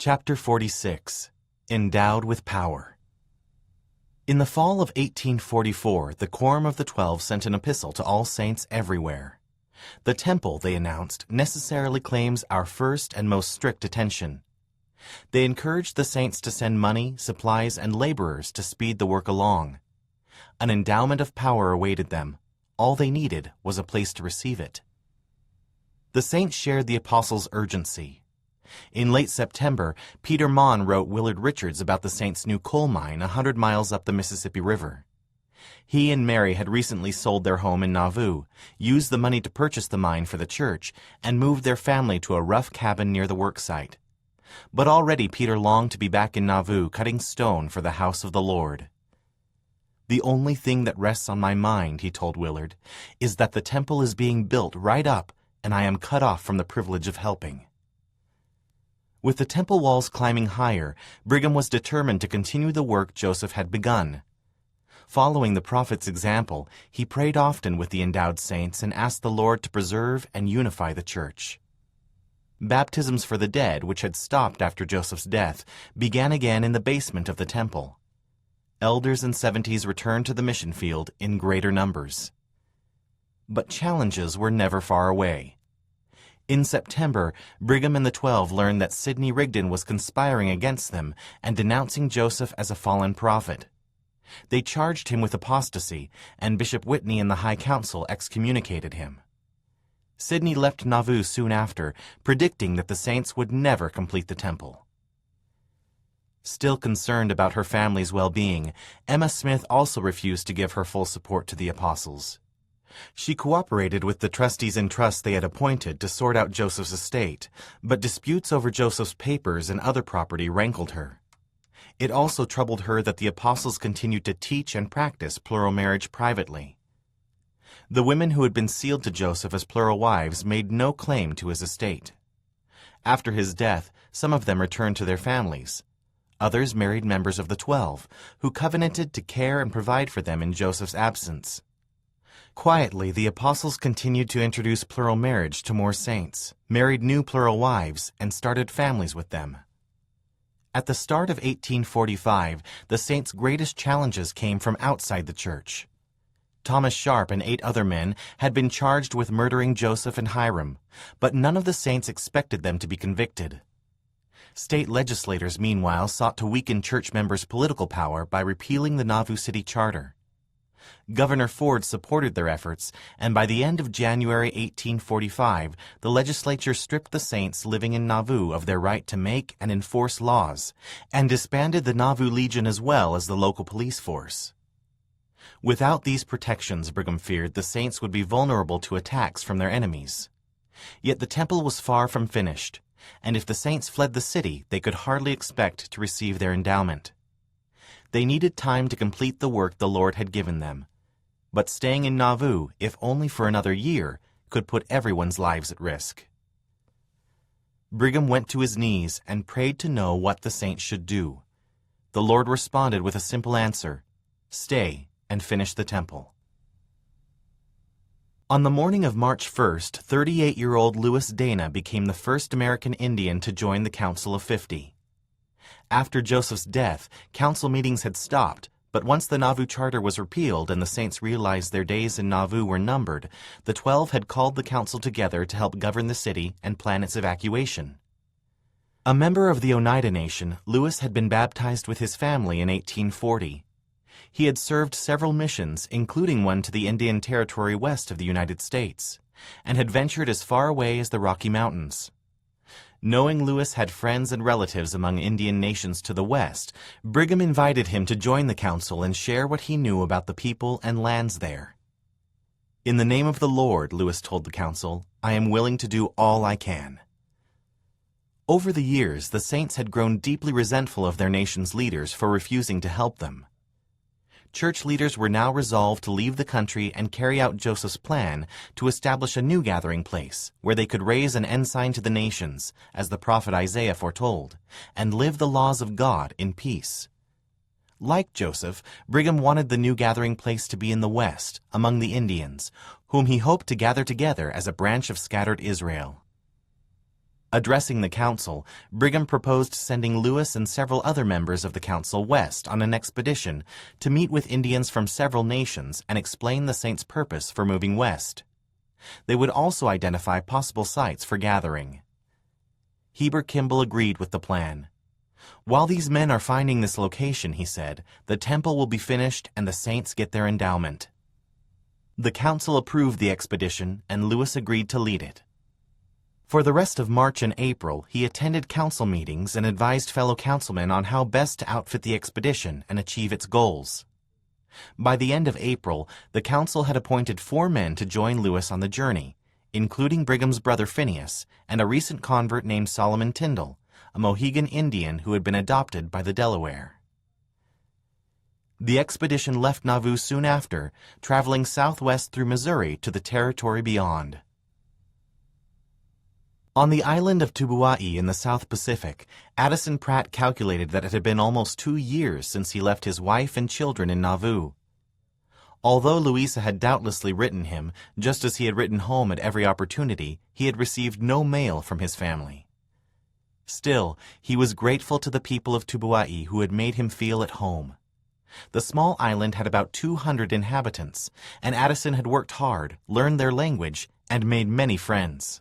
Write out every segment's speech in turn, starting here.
Chapter 46. Endowed with Power. In the fall of 1844, the Quorum of the 12 sent an epistle to all saints everywhere. The temple, they announced, necessarily claims our first and most strict attention. They encouraged the saints to send money, supplies, and laborers to speed the work along. An endowment of power awaited them. All they needed was a place to receive it. The saints shared the apostles' urgency. In late September, Peter Maughan wrote Willard Richards about the saints' new coal mine 100 miles up the Mississippi River. He and Mary had recently sold their home in Nauvoo, used the money to purchase the mine for the church, and moved their family to a rough cabin near the work site. But already Peter longed to be back in Nauvoo cutting stone for the house of the Lord. "The only thing that rests on my mind," he told Willard, "is that the temple is being built right up, and I am cut off from the privilege of helping." With the temple walls climbing higher, Brigham was determined to continue the work Joseph had begun. Following the prophet's example, he prayed often with the endowed saints and asked the Lord to preserve and unify the church. Baptisms for the dead, which had stopped after Joseph's death, began again in the basement of the temple. Elders and 70s returned to the mission field in greater numbers. But challenges were never far away. In September, Brigham and the 12 learned that Sidney Rigdon was conspiring against them and denouncing Joseph as a fallen prophet. They charged him with apostasy, and Bishop Whitney and the High Council excommunicated him. Sidney left Nauvoo soon after, predicting that the saints would never complete the temple. Still concerned about her family's well-being, Emma Smith also refused to give her full support to the apostles. She cooperated with the trustees and trusts they had appointed to sort out Joseph's estate, but disputes over Joseph's papers and other property rankled her. It also troubled her that the apostles continued to teach and practice plural marriage privately. The women who had been sealed to Joseph as plural wives made no claim to his estate. After his death, some of them returned to their families. Others married members of the 12, who covenanted to care and provide for them in Joseph's absence. Quietly, the apostles continued to introduce plural marriage to more saints, married new plural wives, and started families with them. At the start of 1845, the saints' greatest challenges came from outside the church. Thomas Sharp and 8 other men had been charged with murdering Joseph and Hiram, but none of the saints expected them to be convicted. State legislators, meanwhile, sought to weaken church members' political power by repealing the Nauvoo City Charter. Governor Ford supported their efforts, and by the end of January 1845, the legislature stripped the saints living in Nauvoo of their right to make and enforce laws, and disbanded the Nauvoo Legion as well as the local police force. Without these protections, Brigham feared, the saints would be vulnerable to attacks from their enemies. Yet the temple was far from finished, and if the saints fled the city, they could hardly expect to receive their endowment. They needed time to complete the work the Lord had given them. But staying in Nauvoo, if only for another year, could put everyone's lives at risk. Brigham went to his knees and prayed to know what the saints should do. The Lord responded with a simple answer: stay and finish the temple. On the morning of March 1st, 38-year-old Louis Dana became the first American Indian to join the Council of 50. After Joseph's death, council meetings had stopped, but once the Nauvoo Charter was repealed and the saints realized their days in Nauvoo were numbered, the 12 had called the council together to help govern the city and plan its evacuation. A member of the Oneida Nation, Louis had been baptized with his family in 1840. He had served several missions, including one to the Indian Territory west of the United States, and had ventured as far away as the Rocky Mountains. Knowing Louis had friends and relatives among Indian nations to the west, Brigham invited him to join the council and share what he knew about the people and lands there. "In the name of the Lord," Louis told the council, "I am willing to do all I can." Over the years, the saints had grown deeply resentful of their nation's leaders for refusing to help them. Church leaders were now resolved to leave the country and carry out Joseph's plan to establish a new gathering place where they could raise an ensign to the nations, as the prophet Isaiah foretold, and live the laws of God in peace. Like Joseph, Brigham wanted the new gathering place to be in the West, among the Indians, whom he hoped to gather together as a branch of scattered Israel. Addressing the council, Brigham proposed sending Lewis and several other members of the council west on an expedition to meet with Indians from several nations and explain the saints' purpose for moving west. They would also identify possible sites for gathering. Heber Kimball agreed with the plan. "While these men are finding this location," he said, "the temple will be finished and the saints get their endowment." The council approved the expedition, and Lewis agreed to lead it. For the rest of March and April, he attended council meetings and advised fellow councilmen on how best to outfit the expedition and achieve its goals. By the end of April, the council had appointed 4 men to join Lewis on the journey, including Brigham's brother Phineas and a recent convert named Solomon Tyndall, a Mohegan Indian who had been adopted by the Delaware. The expedition left Nauvoo soon after, traveling southwest through Missouri to the territory beyond. On the island of Tubuai in the South Pacific, Addison Pratt calculated that it had been almost 2 years since he left his wife and children in Nauvoo. Although Louisa had doubtlessly written him, just as he had written home at every opportunity, he had received no mail from his family. Still, he was grateful to the people of Tubuai who had made him feel at home. The small island had about 200 inhabitants, and Addison had worked hard, learned their language, and made many friends.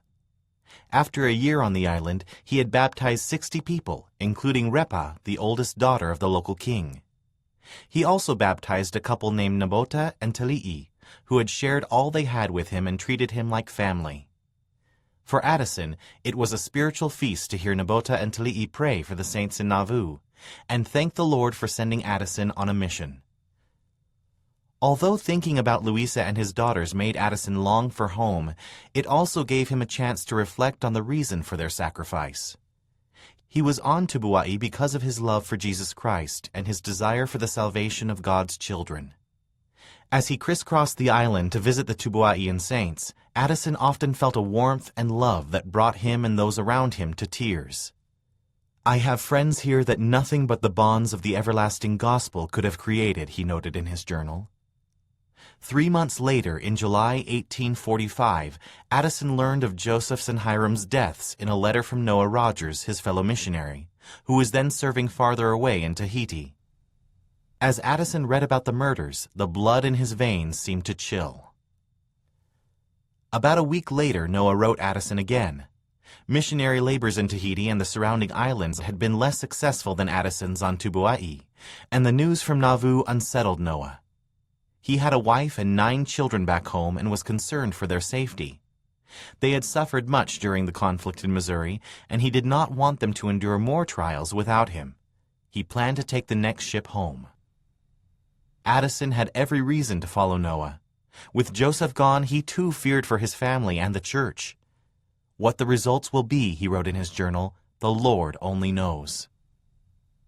After a year on the island, he had baptized 60 people, including Repa, the oldest daughter of the local king. He also baptized a couple named Nabota and Talii, who had shared all they had with him and treated him like family. For Addison, it was a spiritual feast to hear Nabota and Talii pray for the saints in Nauvoo, and thank the Lord for sending Addison on a mission. Although thinking about Louisa and his daughters made Addison long for home, it also gave him a chance to reflect on the reason for their sacrifice. He was on Tubuai because of his love for Jesus Christ and his desire for the salvation of God's children. As he crisscrossed the island to visit the Tubuaian saints, Addison often felt a warmth and love that brought him and those around him to tears. "I have friends here that nothing but the bonds of the everlasting gospel could have created," he noted in his journal. 3 months later, in July 1845, Addison learned of Joseph's and Hiram's deaths in a letter from Noah Rogers, his fellow missionary, who was then serving farther away in Tahiti. As Addison read about the murders, the blood in his veins seemed to chill. About a week later, Noah wrote Addison again. Missionary labors in Tahiti and the surrounding islands had been less successful than Addison's on Tubuai, and the news from Nauvoo unsettled Noah. He had a wife and 9 children back home and was concerned for their safety. They had suffered much during the conflict in Missouri, and he did not want them to endure more trials without him. He planned to take the next ship home. Addison had every reason to follow Noah. With Joseph gone, he too feared for his family and the church. "What the results will be," he wrote in his journal, "the Lord only knows."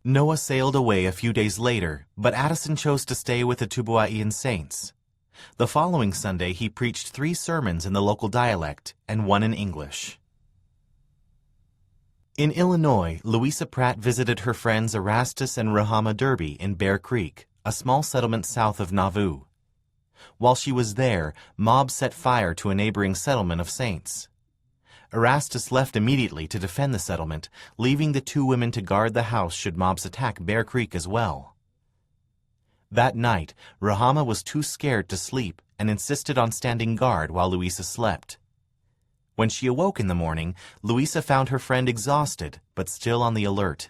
Noah sailed away a few days later, but Addison chose to stay with the Tubuaian saints. The following Sunday, he preached 3 sermons in the local dialect and 1 in English. In Illinois, Louisa Pratt visited her friends Erastus and Rahama Derby in Bear Creek, a small settlement south of Nauvoo. While she was there, mobs set fire to a neighboring settlement of saints. Erastus left immediately to defend the settlement, leaving the 2 women to guard the house should mobs attack Bear Creek as well. That night, Rahama was too scared to sleep and insisted on standing guard while Louisa slept. When she awoke in the morning, Louisa found her friend exhausted but still on the alert.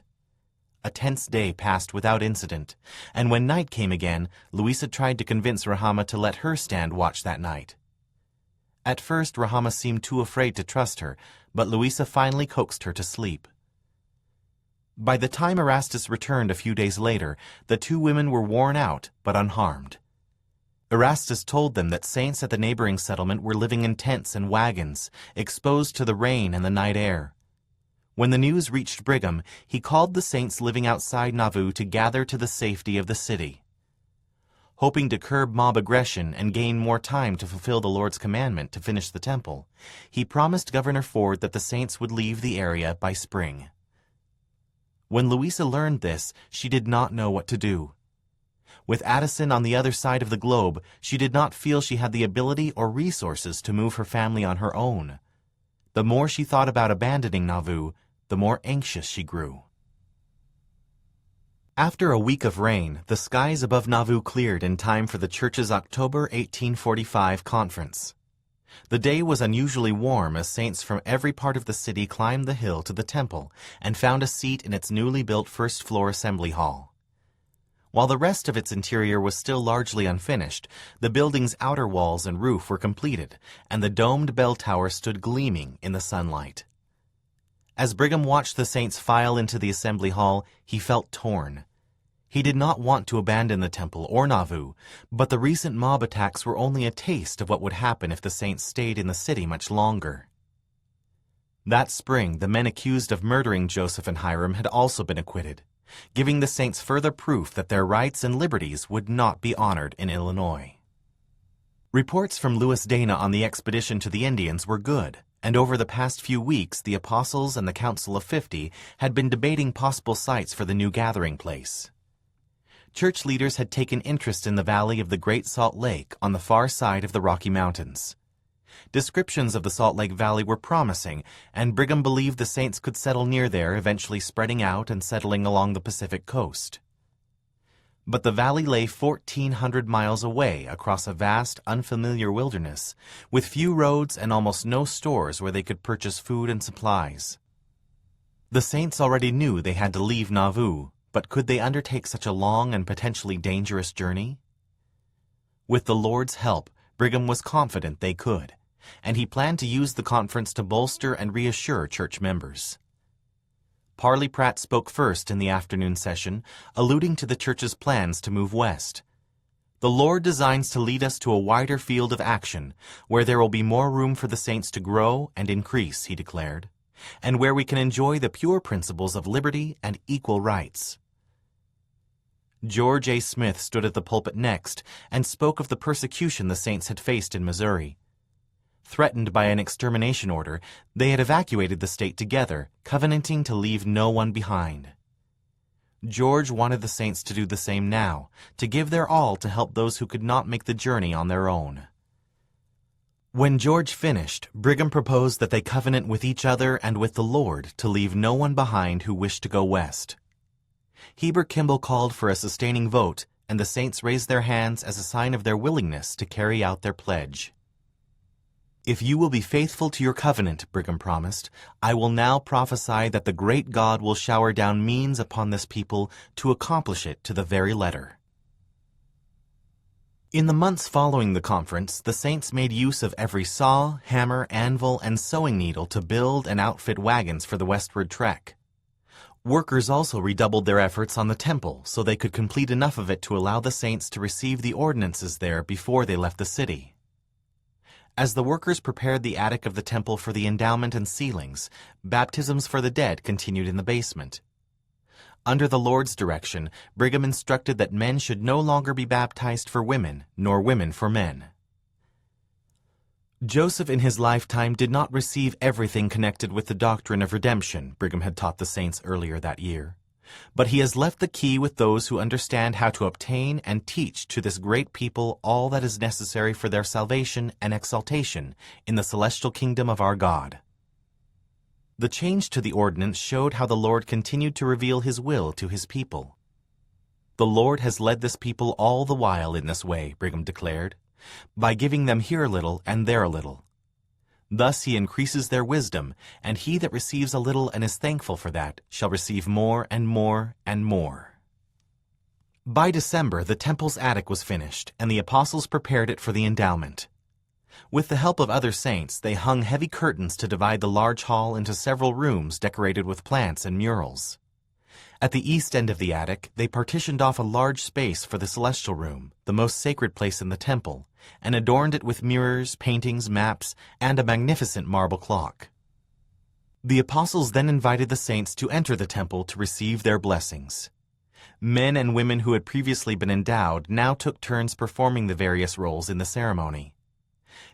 A tense day passed without incident, and when night came again, Louisa tried to convince Rahama to let her stand watch that night. At first, Rahama seemed too afraid to trust her, but Louisa finally coaxed her to sleep. By the time Erastus returned a few days later, the 2 women were worn out but unharmed. Erastus told them that saints at the neighboring settlement were living in tents and wagons, exposed to the rain and the night air. When the news reached Brigham, he called the saints living outside Nauvoo to gather to the safety of the city. Hoping to curb mob aggression and gain more time to fulfill the Lord's commandment to finish the temple, he promised Governor Ford that the saints would leave the area by spring. When Louisa learned this, she did not know what to do. With Addison on the other side of the globe, she did not feel she had the ability or resources to move her family on her own. The more she thought about abandoning Nauvoo, the more anxious she grew. After a week of rain, the skies above Nauvoo cleared in time for the church's October 1845 conference. The day was unusually warm as saints from every part of the city climbed the hill to the temple and found a seat in its newly built first-floor assembly hall. While the rest of its interior was still largely unfinished, the building's outer walls and roof were completed, and the domed bell tower stood gleaming in the sunlight. As Brigham watched the saints file into the assembly hall, he felt torn. He did not want to abandon the temple or Nauvoo, but the recent mob attacks were only a taste of what would happen if the saints stayed in the city much longer. That spring, the men accused of murdering Joseph and Hyrum had also been acquitted, giving the saints further proof that their rights and liberties would not be honored in Illinois. Reports from Louis Dana on the expedition to the Indians were good, and over the past few weeks the apostles and the Council of 50 had been debating possible sites for the new gathering place. Church leaders had taken interest in the valley of the Great Salt Lake on the far side of the Rocky Mountains. Descriptions of the Salt Lake Valley were promising, and Brigham believed the saints could settle near there, eventually spreading out and settling along the Pacific coast. But the valley lay 1,400 miles away across a vast, unfamiliar wilderness, with few roads and almost no stores where they could purchase food and supplies. The saints already knew they had to leave Nauvoo, but could they undertake such a long and potentially dangerous journey? With the Lord's help, Brigham was confident they could, and he planned to use the conference to bolster and reassure church members. Parley Pratt spoke first in the afternoon session, alluding to the church's plans to move west. The Lord designs to lead us to a wider field of action, where there will be more room for the saints to grow and increase, he declared, and where we can enjoy the pure principles of liberty and equal rights. George A. Smith stood at the pulpit next and spoke of the persecution the saints had faced in Missouri. Threatened by an extermination order, they had evacuated the state together, covenanting to leave no one behind. George wanted the saints to do the same now, to give their all to help those who could not make the journey on their own. When George finished, Brigham proposed that they covenant with each other and with the Lord to leave no one behind who wished to go west. Heber Kimball called for a sustaining vote, and the saints raised their hands as a sign of their willingness to carry out their pledge. "If you will be faithful to your covenant," Brigham promised, "I will now prophesy that the great God will shower down means upon this people to accomplish it to the very letter." In the months following the conference, the saints made use of every saw, hammer, anvil, and sewing needle to build and outfit wagons for the westward trek. Workers also redoubled their efforts on the temple so they could complete enough of it to allow the saints to receive the ordinances there before they left the city. As the workers prepared the attic of the temple for the endowment and sealings, baptisms for the dead continued in the basement. Under the Lord's direction, Brigham instructed that men should no longer be baptized for women, nor women for men. Joseph in his lifetime did not receive everything connected with the doctrine of redemption, Brigham had taught the saints earlier that year. But he has left the key with those who understand how to obtain and teach to this great people all that is necessary for their salvation and exaltation in the celestial kingdom of our God. The change to the ordinance showed how the Lord continued to reveal his will to his people. "The Lord has led this people all the while in this way," Brigham declared, "by giving them here a little and there a little. Thus he increases their wisdom, and he that receives a little and is thankful for that shall receive more and more and more." By December, the temple's attic was finished, and the apostles prepared it for the endowment. With the help of other saints, they hung heavy curtains to divide the large hall into several rooms decorated with plants and murals. At the east end of the attic, they partitioned off a large space for the celestial room, the most sacred place in the temple, and adorned it with mirrors, paintings, maps, and a magnificent marble clock. The apostles then invited the saints to enter the temple to receive their blessings. Men and women who had previously been endowed now took turns performing the various roles in the ceremony.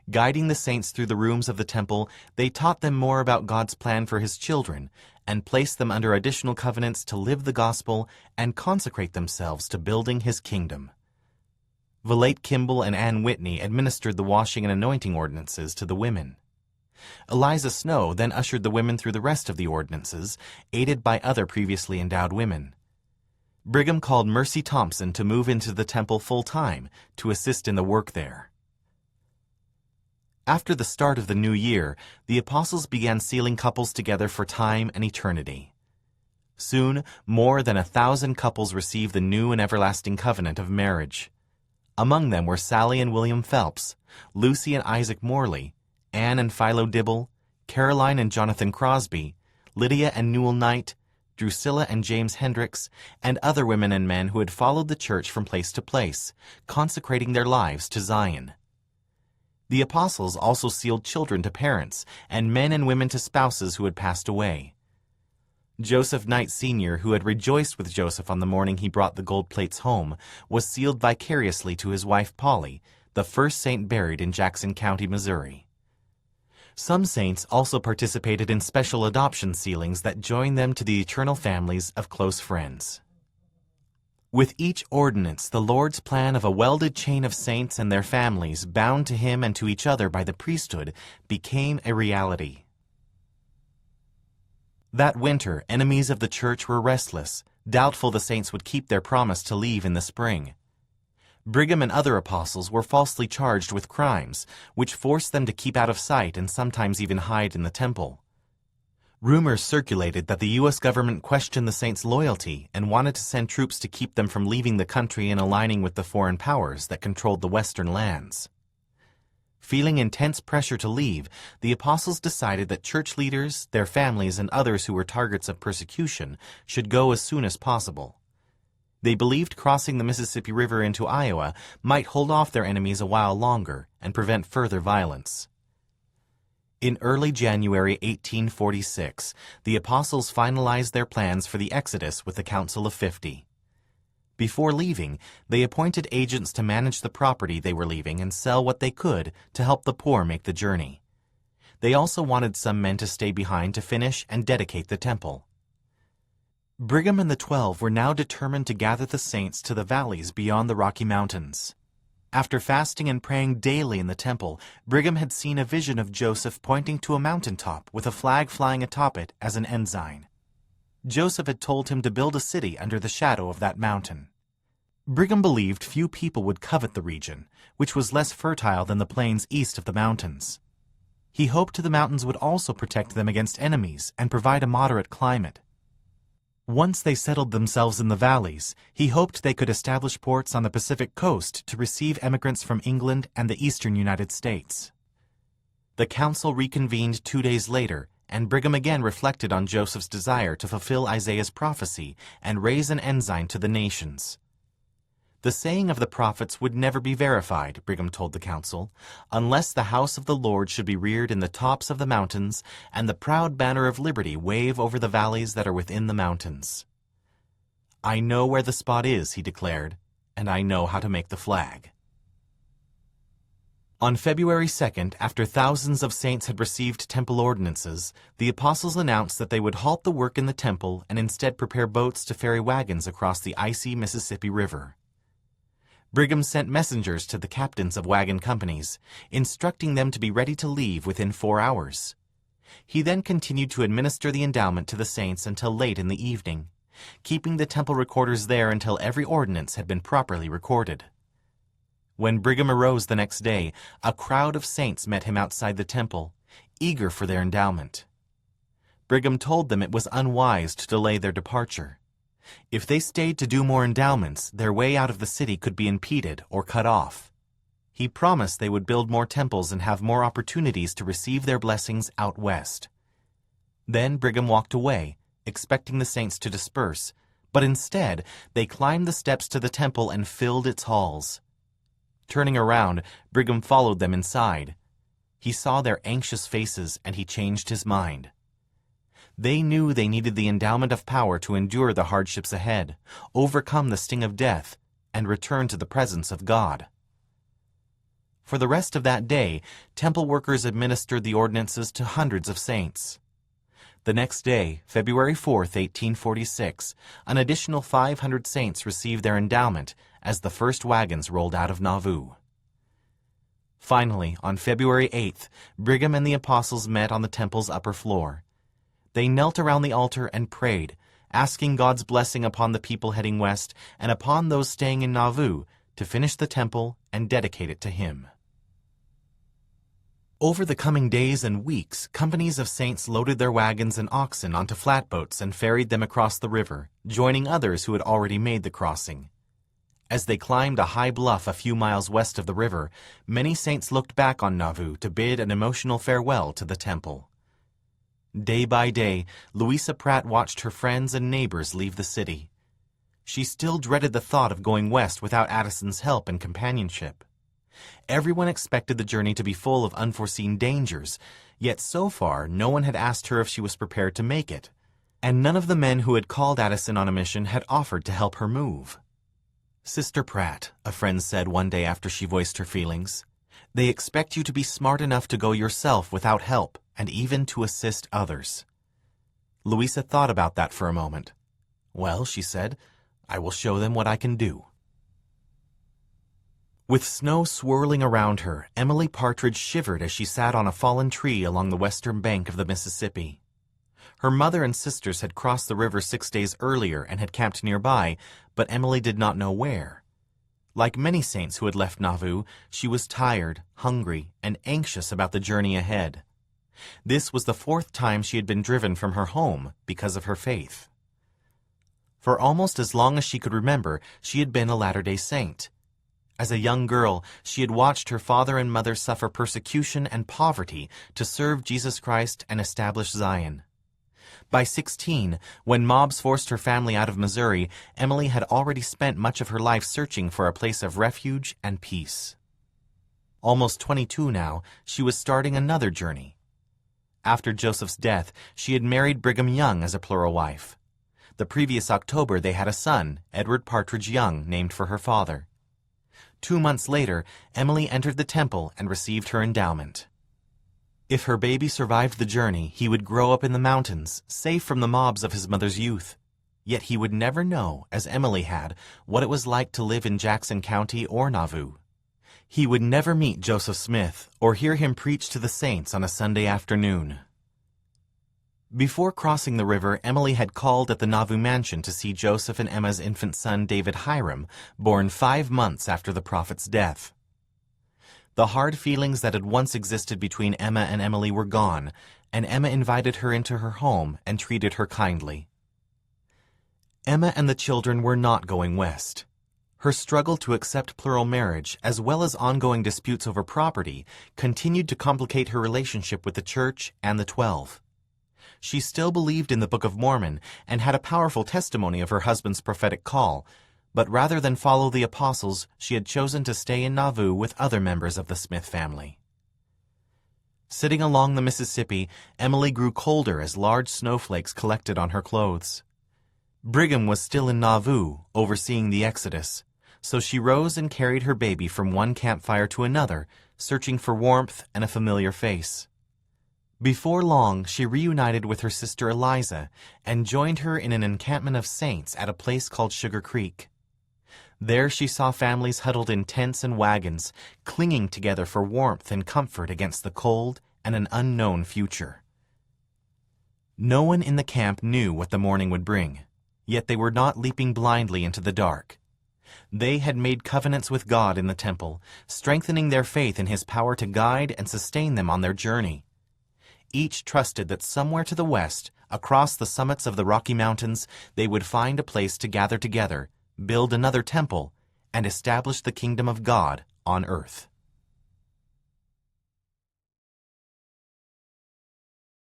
Guiding the saints through the rooms of the temple, they taught them more about God's plan for his children and placed them under additional covenants to live the gospel and consecrate themselves to building his kingdom. Villate Kimball and Ann Whitney administered the washing and anointing ordinances to the women. Eliza Snow then ushered the women through the rest of the ordinances, aided by other previously endowed women. Brigham called Mercy Thompson to move into the temple full-time to assist in the work there. After the start of the new year, the apostles began sealing couples together for time and eternity. Soon, more than 1,000 couples received the new and everlasting covenant of marriage. Among them were Sally and William Phelps, Lucy and Isaac Morley, Anne and Philo Dibble, Caroline and Jonathan Crosby, Lydia and Newell Knight, Drusilla and James Hendricks, and other women and men who had followed the church from place to place, consecrating their lives to Zion. The apostles also sealed children to parents, and men and women to spouses who had passed away. Joseph Knight Sr., who had rejoiced with Joseph on the morning he brought the gold plates home, was sealed vicariously to his wife Polly, the first saint buried in Jackson County, Missouri. Some saints also participated in special adoption sealings that joined them to the eternal families of close friends. With each ordinance, the Lord's plan of a welded chain of saints and their families bound to him and to each other by the priesthood became a reality. That winter, enemies of the church were restless, doubtful the saints would keep their promise to leave in the spring. Brigham and other apostles were falsely charged with crimes, which forced them to keep out of sight and sometimes even hide in the temple. Rumors circulated that the U.S. government questioned the saints' loyalty and wanted to send troops to keep them from leaving the country and aligning with the foreign powers that controlled the western lands. Feeling intense pressure to leave, the apostles decided that church leaders, their families, and others who were targets of persecution should go as soon as possible. They believed crossing the Mississippi River into Iowa might hold off their enemies a while longer and prevent further violence. In early January 1846, the apostles finalized their plans for the Exodus with the Council of 50. Before leaving, they appointed agents to manage the property they were leaving and sell what they could to help the poor make the journey. They also wanted some men to stay behind to finish and dedicate the temple. Brigham and the 12 were now determined to gather the saints to the valleys beyond the Rocky Mountains. After fasting and praying daily in the temple, Brigham had seen a vision of Joseph pointing to a mountaintop with a flag flying atop it as an ensign. Joseph had told him to build a city under the shadow of that mountain. Brigham believed few people would covet the region, which was less fertile than the plains east of the mountains. He hoped the mountains would also protect them against enemies and provide a moderate climate. Once they settled themselves in the valleys, he hoped they could establish ports on the Pacific coast to receive emigrants from England and the eastern United States. The council reconvened 2 days later, and Brigham again reflected on Joseph's desire to fulfill Isaiah's prophecy and raise an ensign to the nations. The saying of the prophets would never be verified, Brigham told the council, unless the house of the Lord should be reared in the tops of the mountains and the proud banner of liberty wave over the valleys that are within the mountains. I know where the spot is, he declared, and I know how to make the flag. On February 2nd, after thousands of saints had received temple ordinances, the apostles announced that they would halt the work in the temple and instead prepare boats to ferry wagons across the icy Mississippi River. Brigham sent messengers to the captains of wagon companies, instructing them to be ready to leave within 4 hours. He then continued to administer the endowment to the saints until late in the evening, keeping the temple recorders there until every ordinance had been properly recorded. When Brigham arose the next day, a crowd of saints met him outside the temple, eager for their endowment. Brigham told them it was unwise to delay their departure. If they stayed to do more endowments, their way out of the city could be impeded or cut off. He promised they would build more temples and have more opportunities to receive their blessings out west. Then Brigham walked away, expecting the saints to disperse, but instead they climbed the steps to the temple and filled its halls. Turning around, Brigham followed them inside. He saw their anxious faces and he changed his mind. They knew they needed the endowment of power to endure the hardships ahead, overcome the sting of death, and return to the presence of God. For the rest of that day, temple workers administered the ordinances to hundreds of saints. The next day, February 4th, 1846, an additional 500 saints received their endowment as the first wagons rolled out of Nauvoo. Finally, on February 8th, Brigham and the apostles met on the temple's upper floor. They knelt around the altar and prayed, asking God's blessing upon the people heading west and upon those staying in Nauvoo to finish the temple and dedicate it to Him. Over the coming days and weeks, companies of saints loaded their wagons and oxen onto flatboats and ferried them across the river, joining others who had already made the crossing. As they climbed a high bluff a few miles west of the river, many saints looked back on Nauvoo to bid an emotional farewell to the temple. Day by day, Louisa Pratt watched her friends and neighbors leave the city. She still dreaded the thought of going west without Addison's help and companionship. Everyone expected the journey to be full of unforeseen dangers, yet so far no one had asked her if she was prepared to make it, and none of the men who had called Addison on a mission had offered to help her move. "Sister Pratt," a friend said one day after she voiced her feelings, "they expect you to be smart enough to go yourself without help, and even to assist others." Louisa thought about that for a moment. "Well," she said, "I will show them what I can do." With snow swirling around her, Emily Partridge shivered as she sat on a fallen tree along the western bank of the Mississippi. Her mother and sisters had crossed the river 6 days earlier and had camped nearby, but Emily did not know where. Like many saints who had left Nauvoo, she was tired, hungry, and anxious about the journey ahead. This was the 4th time she had been driven from her home because of her faith. For almost as long as she could remember, she had been a Latter-day Saint. As a young girl, she had watched her father and mother suffer persecution and poverty to serve Jesus Christ and establish Zion. By 16, when mobs forced her family out of Missouri, Emily had already spent much of her life searching for a place of refuge and peace. Almost 22 now, she was starting another journey. After Joseph's death, she had married Brigham Young as a plural wife. The previous October, they had a son, Edward Partridge Young, named for her father. 2 months later, Emily entered the temple and received her endowment. If her baby survived the journey, he would grow up in the mountains, safe from the mobs of his mother's youth. Yet he would never know, as Emily had, what it was like to live in Jackson County or Nauvoo. He would never meet Joseph Smith or hear him preach to the saints on a Sunday afternoon. Before crossing the river, Emily had called at the Nauvoo mansion to see Joseph and Emma's infant son David Hiram, born 5 months after the prophet's death. The hard feelings that had once existed between Emma and Emily were gone, and Emma invited her into her home and treated her kindly. Emma and the children were not going west. Her struggle to accept plural marriage, as well as ongoing disputes over property, continued to complicate her relationship with the church and the 12. She still believed in the Book of Mormon and had a powerful testimony of her husband's prophetic call, but rather than follow the apostles, she had chosen to stay in Nauvoo with other members of the Smith family. Sitting along the Mississippi, Emily grew colder as large snowflakes collected on her clothes. Brigham was still in Nauvoo, overseeing the Exodus, so she rose and carried her baby from one campfire to another, searching for warmth and a familiar face. Before long, she reunited with her sister Eliza and joined her in an encampment of saints at a place called Sugar Creek. There she saw families huddled in tents and wagons, clinging together for warmth and comfort against the cold and an unknown future. No one in the camp knew what the morning would bring, yet they were not leaping blindly into the dark. They had made covenants with God in the temple, strengthening their faith in His power to guide and sustain them on their journey. Each trusted that somewhere to the west, across the summits of the Rocky Mountains, they would find a place to gather together, build another temple, and establish the kingdom of God on earth.